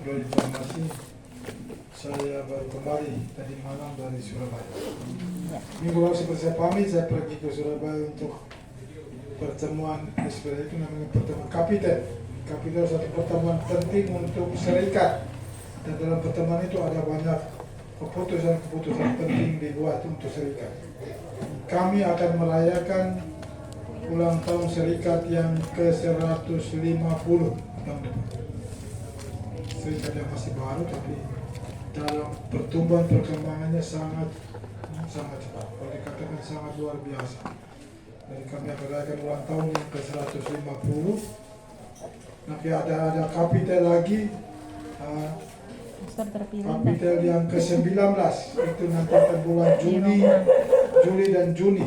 Sebagai informasi, saya baru kembali tadi malam dari Surabaya. Minggu lalu seperti saya pamit, saya pergi ke Surabaya untuk pertemuan SPR, itu namanya pertemuan Kapitel. Kapitel satu pertemuan penting untuk serikat. Dan dalam pertemuan itu ada banyak keputusan-keputusan penting dibuat untuk serikat. Kami akan merayakan ulang tahun serikat yang ke-150 tahun depan. Serikat yang masih baru, tapi dalam pertumbuhan perkembangannya sangat cepat. Kalau dikatakan sangat luar biasa. Jadi kami akan merayakan ulang tahun yang ke-150. Nanti ada Kapitel lagi. Kapitel yang ke-19 itu nanti akan bulan Juli dan Juni,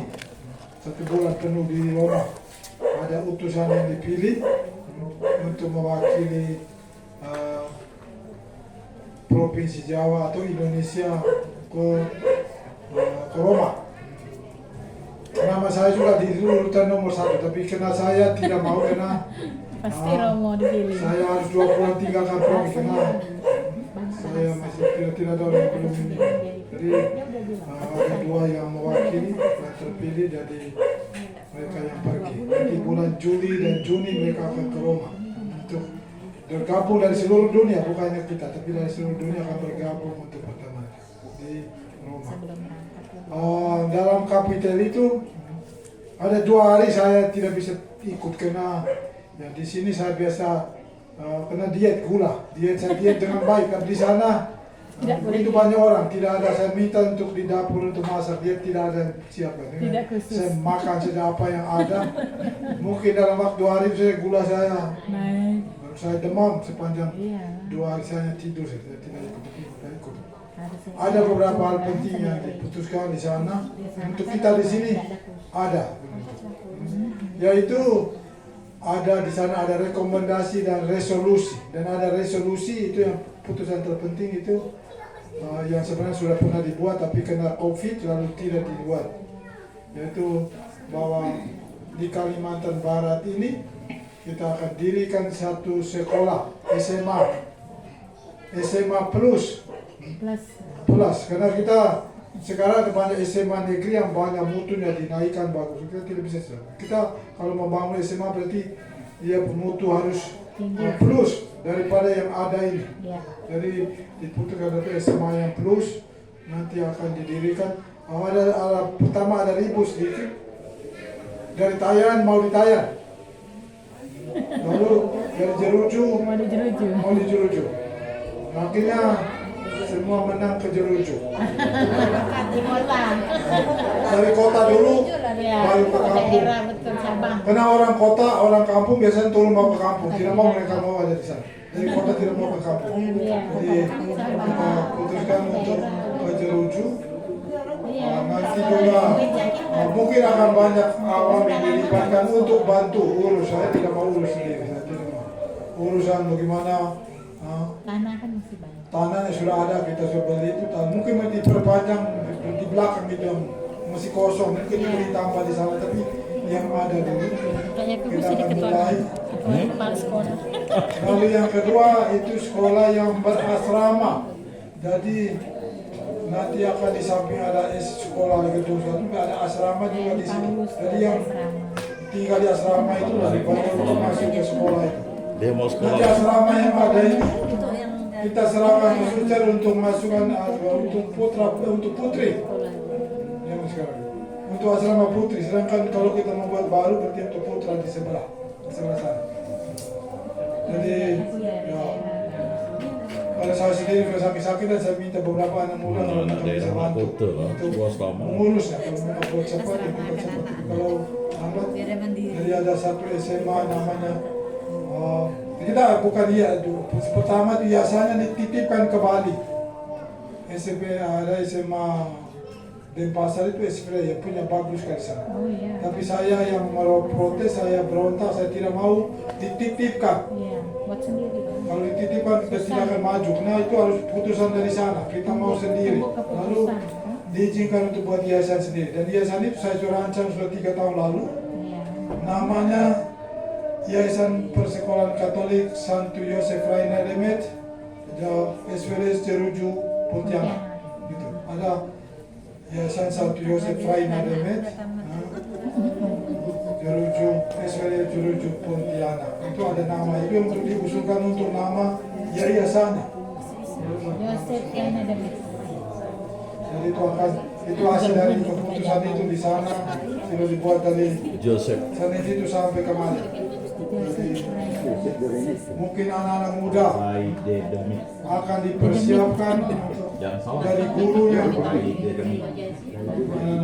1 bulan penuh di Roma. Ada utusan yang dipilih untuk mewakili Provinsi Jawa atau Indonesia ke Roma. Nama saya juga di urutan nomor 1, tapi karena saya tidak mau, karena pasti Romo dipilih. saya harus 2 bulan tinggalkan Provinsi, karena saya masih tidak ada orang yang belum ini. Jadi ada 2 yang mewakili yang terpilih, jadi mereka yang pergi. Nanti bulan Juli dan Juni mereka akan ke Roma untuk bergabung dari seluruh dunia, bukan hanya kita, tapi dari seluruh dunia akan bergabung untuk pertemuan di Roma. Dalam Kapitel itu ada 2 hari saya tidak bisa ikut, karena ya di sini saya biasa kena diet gula, saya diet dengan baik. Tapi di sana itu banyak orang, tidak ada. Saya minta untuk di dapur untuk masak, dia tidak ada siapa. Saya makan saja apa yang ada. Mungkin dalam waktu 2 hari saya gula saya naik. Saya demam sepanjang 2 hari saya tidur, saya tidak ikut. Ada beberapa hal penting yang diputuskan di sana. Untuk kita di sini ada, yaitu ada di sana ada rekomendasi dan resolusi. Dan ada resolusi itu yang putusan terpenting itu yang sebenarnya sudah pernah dibuat, tapi karena COVID lalu tidak dibuat. Yaitu bahwa di Kalimantan Barat ini kita akan dirikan satu sekolah SMA plus, karena kita sekarang ada banyak SMA negeri yang banyak mutunya dinaikkan bagus. Kita tidak bisa. Kita kalau membangun SMA berarti dia mutu harus plus daripada yang ada ini. Jadi diputuskan ada SMA yang plus, nanti akan didirikan. Pertama ada ribut sedikit dari Tayan mau di Tayan, lalu dari Jeruju mau di Jeruju. Akhirnya semua menang ke Jeruju. Dari kota dulu baru ke kampung. Karena orang kota, orang kampung biasanya turun mau ke kampung, tidak mau mereka mau ada di sana. Dari kota tidak mau ke kampung. Jadi kita putuskan untuk ke Jeruju. Nanti juga mungkin akan banyak awam yang dilibatkan untuk bantu urus. Saya tidak mau urus sendiri. Saya tidak mau. Urusan bagaimana Tanah kan masih banyak. Tanahnya sudah ada, kita sudah beli itu. Mungkin diperpanjang di belakang itu yang masih kosong, mungkin ditambah di sana, tapi yang ada dulu kita akan mulai. Lalu yang kedua itu sekolah yang berasrama. Jadi nanti akan di samping ada sekolah di gedung satu, ada asrama juga di sini. Jadi yang tinggal di asrama itu dari banyak untuk masuk ke sekolah itu. Nanti asrama yang ada ini kita serahkan voucher untuk masukkan untuk putri yang sekarang untuk asrama putri. Sedangkan kalau kita membuat baru berarti untuk putra di sebelah sana. Jadi ya, pada saya sendiri kalau sakit-sakit dan saya minta beberapa anak muda untuk bisa bantu untuk mengurusnya. Kalau mereka buat cepat, ya buat cepat. Kalau lambat, jadi ada satu SMA namanya kita bukan dia. Pertama biasanya dititipkan ke Bali. SMP ada SMA Denpasar itu SMP yang punya bagus kan sana. Tapi saya yang mau protes, saya berontak, saya tidak mau dititipkan. Buat sendiri. Kalau dititipkan kita tidak akan maju. Nah itu harus putusan dari sana. Kita mau sendiri. Lalu diizinkan untuk buat yayasan sendiri. Dan yayasan itu saya sudah rancang sudah 3 tahun lalu. Namanya Yayasan Persekolahan Katolik Santo Yosef Raina Demet Ada SVLS Jeruju Pontianak. Gitu. Ada Yayasan Santo Yosef Fray Nademet. Jeruju SVLS Jeruju Pontianak. Itu ada nama itu untuk diusulkan untuk nama yayasannya. Yosef yang ada Jadi itu hasil dari keputusan itu di sana sudah dibuat dari Joseph. Senin itu sampai kemarin. Jadi, mungkin anak-anak muda akan dipersiapkan dari gurunya. Anak-anak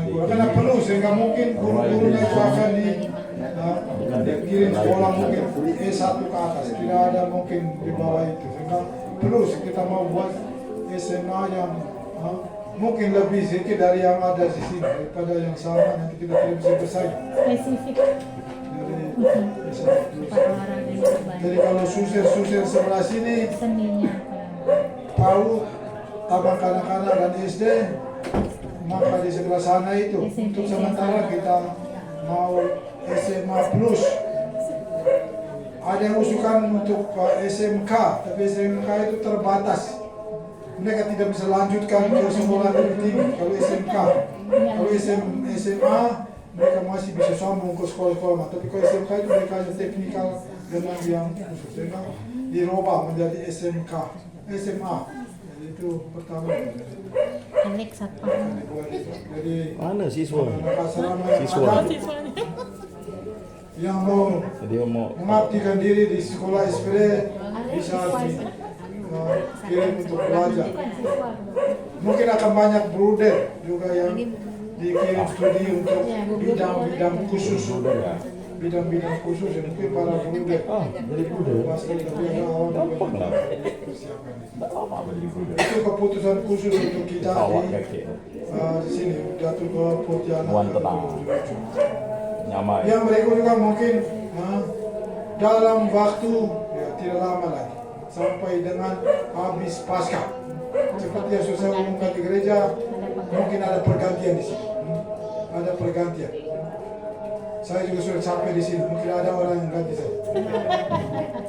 guru karena penuh sehingga mungkin guru-gurunya itu akan dikirim sekolah mungkin E1 ke atas. Tidak ada mungkin di bawah itu. Sehingga penuh kita mau buat SMA yang mungkin lebih sedikit dari yang ada di sini daripada yang sama, nanti kita tidak bisa bersaing. spesifik Jadi kalau susir sebelah sini seninya tahu taman kanak-kanak dan SD, maka di sebelah sana itu untuk sementara kita mau SMA plus. Ada yang usulkan untuk SMK, tapi SMK itu terbatas. Mereka tidak bisa lanjutkan ke sekolah lebih tinggi. Kalau SMK, kalau SMA mereka masih bisa sambung ke sekolah-sekolah. Tapi kalau SMK itu mereka ada teknikal dengan yang khusus. Sehingga dirubah menjadi SMK, SMA. Jadi itu pertama. Alex apa Jadi Mana siswa? anak asrama Siswa. yang mau Jadi mau mengabdikan diri di sekolah SPD bisa kirim untuk belajar. Mungkin akan banyak bruder juga yang dikirim studi untuk bidang-bidang khusus. Bidang-bidang khusus yang mungkin para bruder. jadi kuda. Pasti lebih ada awal Gampang lah. persiapan. Tak lama beli kuda. Itu keputusan khusus untuk kita Awak di kaki. sini jatuh ke Pontianak. Wan tenang. Nyamai. Yang mereka juga mungkin dalam waktu tidak lama lagi sampai dengan habis Paskah. Seperti yang sudah saya umumkan di gereja, mungkin ada pergantian di sini. Ada pergantian. Saya juga sudah capek di sini. Mungkin ada orang yang ganti saya.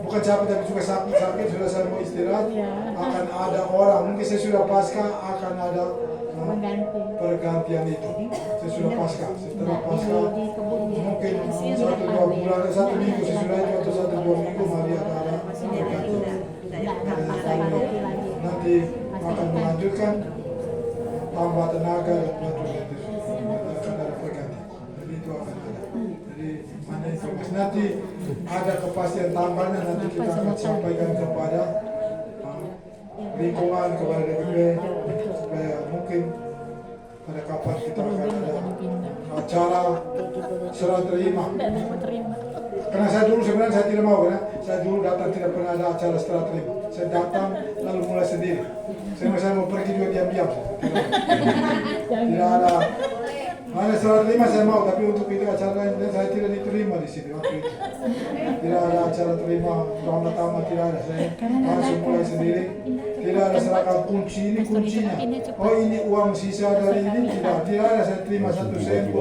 Bukan capek tapi juga sakit. Sudah saya mau istirahat. Akan ada orang. Mungkin saya sudah Paskah akan ada pergantian itu. Saya sudah Paskah. Setelah Paskah mungkin 1-2 bulan, 1 minggu sesudah itu atau 1-2 minggu mari ada pergantian. Nanti akan melanjutkan tambah tenaga dan melanjutkan itu akan ada pergantian. Jadi itu akan ada. Jadi mana informasi nanti ada kepastian tambahannya nanti kita akan sampaikan kepada lingkungan kepada DPP supaya mungkin pada kapan kita akan ada acara serah terima. Karena saya dulu sebenarnya saya tidak mau karena saya dulu datang tidak pernah ada acara serah terima. Saya datang lalu mulai sendiri. Saya mau pergi juga diam-diam. Tidak ada. Mana serah terima saya mau, tapi untuk itu acara lain saya tidak diterima di sini waktu itu. Tidak ada acara terima pertama tidak ada. Saya langsung mulai sendiri. Tidak ada serahkan kunci ini kuncinya. Oh ini uang sisa dari ini tidak ada. Saya terima 1 sen.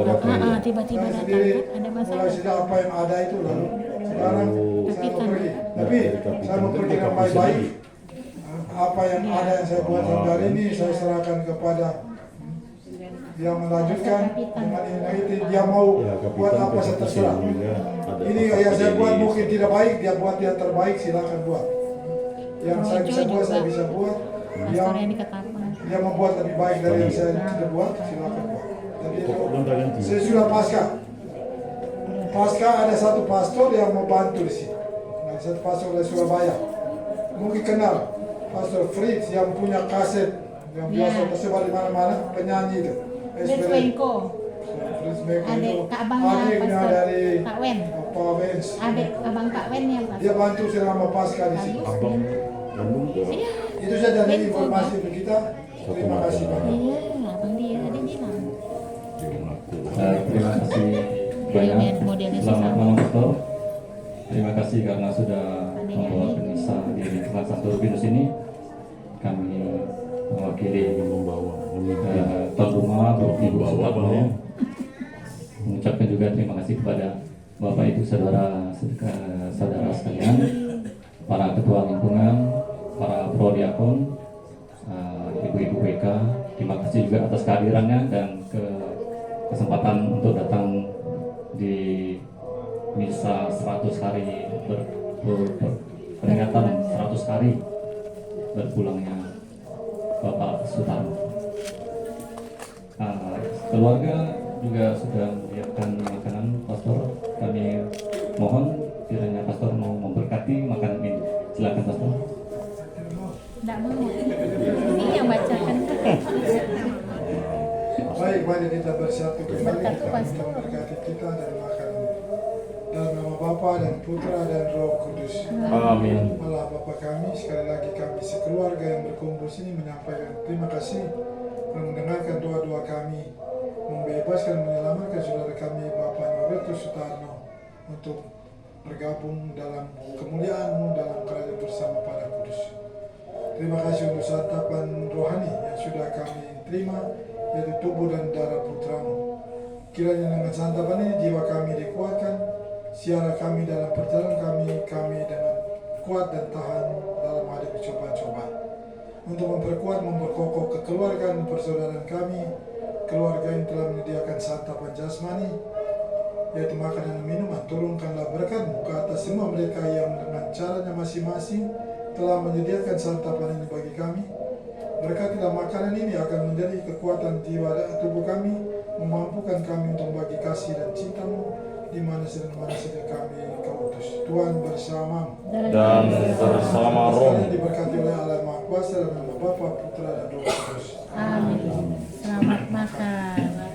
tiba-tiba Saya sendiri ada masalah. mulai sudah apa yang ada itu lalu sekarang saya mau pergi. Tapi saya mau pergi dengan baik-baik. Apa yang ada yang saya buat sampai hari ini saya serahkan kepada yang melanjutkan dengan ini dia mau buat apa saya terserah. Ini yang saya buat mungkin tidak baik, dia buat yang terbaik silakan buat. Yang saya bisa buat saya bisa buat. Yang dia membuat lebih baik dari yang saya tidak buat silakan buat. Jadi itu saya sudah pasca ada satu pastor yang mau bantu di sini. Nah, satu pastor dari Surabaya. Mungkin kenal Pastor Fritz yang punya kaset yang biasa tersebar di mana-mana penyanyi itu. Fritz Menko. Adik Kak Abangnya adiknya Pastor dari Pak Wen. Pak Wens. Adik Abang Pak Wen ya Pak. Dia bantu selama pasca di sini. Abang Bandung tuh. Iya. Itu saja dari informasi untuk kita. Terima kasih banyak. Iya, abang dia tadi bilang. Terima kasih banyak. Selamat malam Pastor. Terima kasih karena sudah membawa misa di salah satu Rubinus ini. Kami mewakili tuan rumah Bapak Ibu Soekarno mengucapkan juga terima kasih kepada Bapak Ibu saudara sekalian, para ketua lingkungan, para prodiakon, ibu-ibu BK, terima kasih juga atas kehadirannya dan kesempatan untuk datang di misa 100 hari peringatan 100 hari berpulangnya Bapak Sutarno. Keluarga juga sudah menyiapkan makanan, Pastor. Kami mohon kiranya Pastor mau memberkati makanan ini. Silakan Pastor. Tidak mau. Ini yang bacakan. Baik, mari kita bersatu kembali. Berkat Kita Pastor. memberkati kita dan makan. Dalam nama Bapa dan Putra dan Roh Kudus. Amin. Allah Bapa kami, sekali lagi kami sekeluarga yang berkumpul sini menyampaikan terima kasih telah mendengarkan doa-doa kami, membebaskan, menyelamatkan saudara kami Bapak Norbertus Sutarno untuk bergabung dalam kemuliaan-Mu dalam kerajaan bersama para kudus. Terima kasih untuk santapan rohani yang sudah kami terima, yaitu tubuh dan darah Putra-Mu. Kiranya dengan santapan ini jiwa kami dikuatkan, siara kami dalam perjalanan kami dengan kuat dan tahan dalam menghadapi cobaan-cobaan. Untuk memperkuat, memperkokoh kekeluargaan persaudaraan kami, keluarga yang telah menyediakan santapan jasmani, yaitu makanan dan minuman. Turunkanlah berkat-Mu ke atas semua mereka yang dengan caranya masing-masing telah menyediakan santapan ini bagi kami. Berkatilah makanan ini akan menjadi kekuatan jiwa dan tubuh kami, memampukan kami untuk membagi kasih dan cinta-Mu di mana saja kami Kau utus. Tuhan bersamamu Dan bersama roh. diberkati oleh Allah Maha Kuasa dalam nama Bapa, Putra dan Roh Kudus. Amin. Selamat makan.